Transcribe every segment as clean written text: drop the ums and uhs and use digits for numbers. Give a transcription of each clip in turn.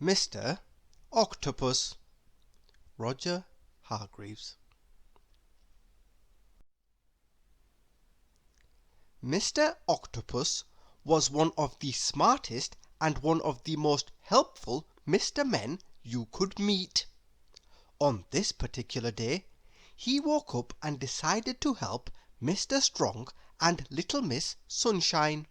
Mr. Octopus. Roger Hargreaves. Mr. Octopus was one of the smartest and one of the most helpful Mr. Men you could meet. On this particular day, he woke up and decided to help Mr. Strong and Little Miss Sunshine.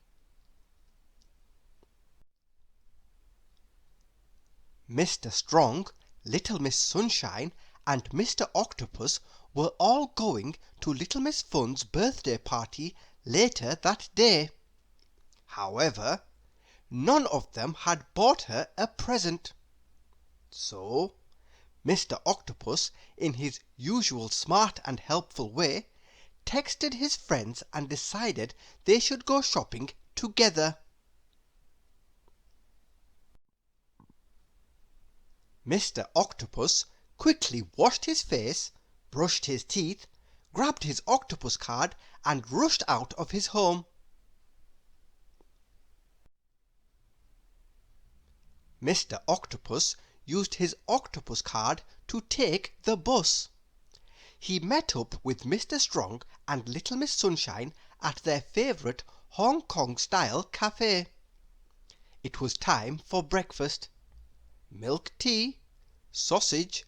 Mr. Strong, Little Miss Sunshine, and Mr. Octopus were all going to Little Miss Fun's birthday party later that day. However, none of them had bought her a present. So, Mr. Octopus, in his usual smart and helpful way, texted his friends and decided they should go shopping together. Mr. Octopus quickly washed his face, brushed his teeth, grabbed his octopus card, and rushed out of his home. Mr. Octopus used his octopus card to take the bus. He met up with Mr. Strong and Little Miss Sunshine at their favourite Hong Kong-style cafe. It was time for breakfast. Milk tea, sausage,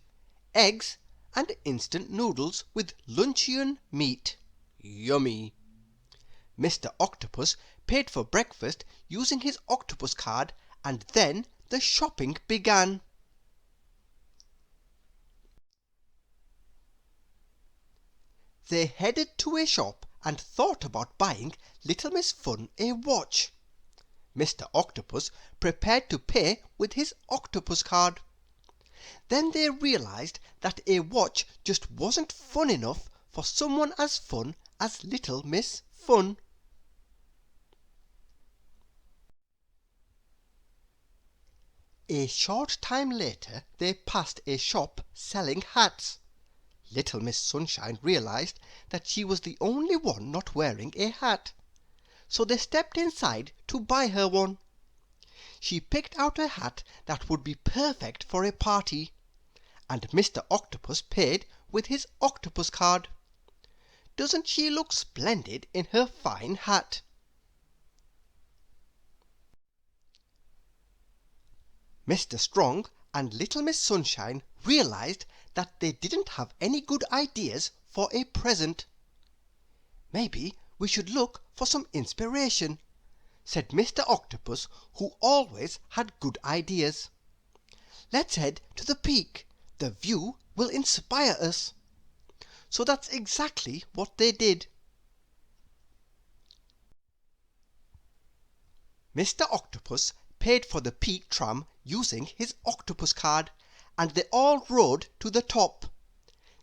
eggs, and instant noodles with luncheon meat. Yummy! Mr. Octopus paid for breakfast using his octopus card, and then the shopping began. They headed to a shop and thought about buying Little Miss Fun a watch. Mr. Octopus prepared to pay with his octopus card. Then they realized that a watch just wasn't fun enough for someone as fun as Little Miss Fun. A short time later they passed a shop selling hats. Little Miss Sunshine realized that she was the only one not wearing a hat, so they stepped inside to buy her one. She picked out a hat that would be perfect for a party, and Mr. Octopus paid with his octopus card. Doesn't she look splendid in her fine hat? Mr. Strong and Little Miss Sunshine realized that they didn't have any good ideas for a present. "Maybe we should look for some inspiration," said Mr. Octopus, who always had good ideas. "Let's head to the peak. The view will inspire us." So that's exactly what they did. Mr. Octopus paid for the peak tram using his octopus card, and they all rode to the top.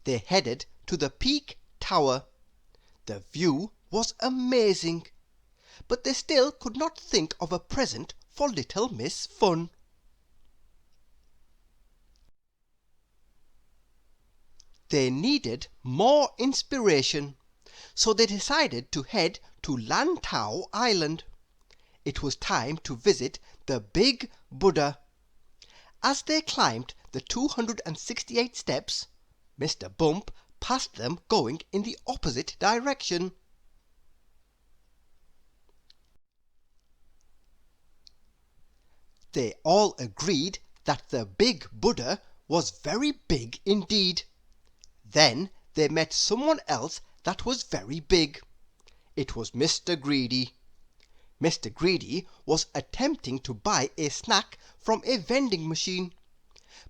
They headed to the peak tower. The view was amazing, but they still could not think of a present for Little Miss Fun. They needed more inspiration, so they decided to head to Lantau Island. It was time to visit the Big Buddha. As they climbed the 268 steps, Mr. Bump passed them going in the opposite direction. They all agreed that the Big Buddha was very big indeed. Then they met someone else that was very big. It was Mr. Greedy. Mr. Greedy was attempting to buy a snack from a vending machine,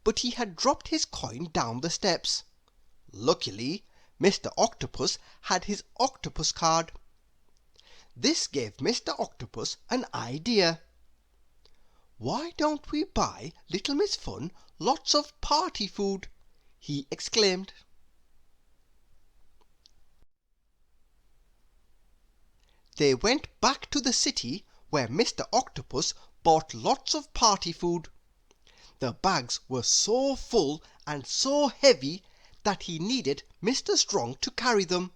but he had dropped his coin down the steps. Luckily, Mr. Octopus had his octopus card. This gave Mr. Octopus an idea. "Why don't we buy Little Miss Fun lots of party food?" he exclaimed. They went back to the city, where Mr. Octopus bought lots of party food. The bags were so full and so heavy that he needed Mr. Strong to carry them.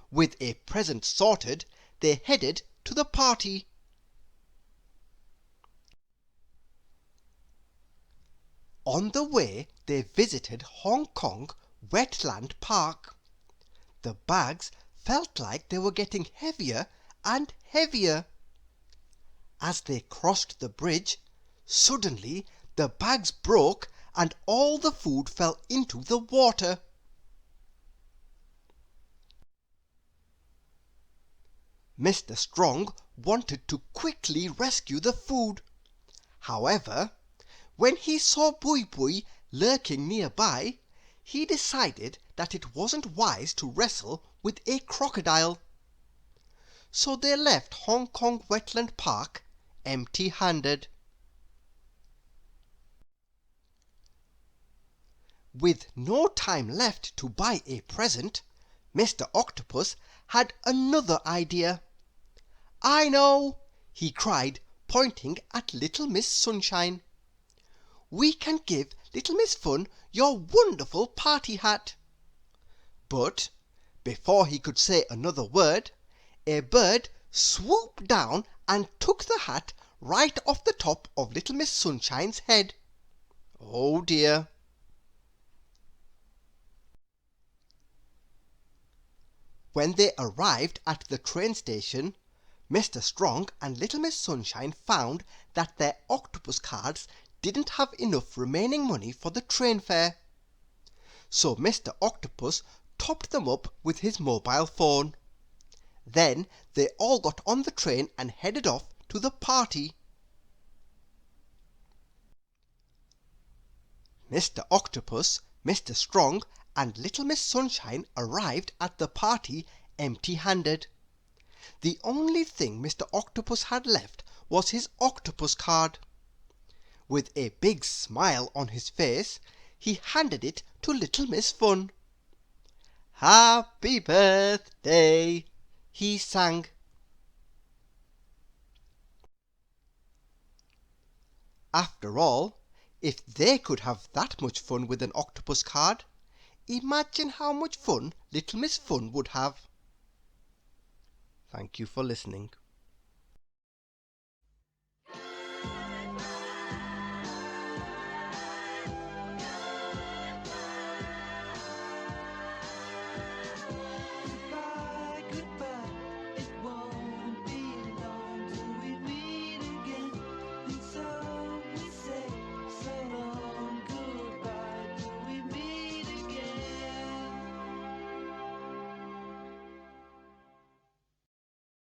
With a present sorted, they headed to the party. On the way, they visited Hong Kong Wetland Park. The bags felt like they were getting heavier and heavier. As they crossed the bridge, suddenly the bags broke and all the food fell into the water. Mr. Strong wanted to quickly rescue the food. However, when he saw Bui Bui lurking nearby, he decided that it wasn't wise to wrestle with a crocodile. So they left Hong Kong Wetland Park empty-handed. With no time left to buy a present, Mr. Octopus had another idea. "I know!" he cried, pointing at Little Miss Sunshine. "We can give Little Miss Fun your wonderful party hat." But before he could say another word, a bird swooped down and took the hat right off the top of Little Miss Sunshine's head. Oh dear! When they arrived at the train station, Mr. Strong and Little Miss Sunshine found that their octopus cards didn't have enough remaining money for the train fare. So Mr. Octopus topped them up with his mobile phone. Then they all got on the train and headed off to the party. Mr. Octopus, Mr. Strong, and Little Miss Sunshine arrived at the party empty-handed. The only thing Mr. Octopus had left was his octopus card. With a big smile on his face, he handed it to Little Miss Fun. "Happy birthday!" he sang. After all, if they could have that much fun with an octopus card, imagine how much fun Little Miss Fun would have. Thank you for listening.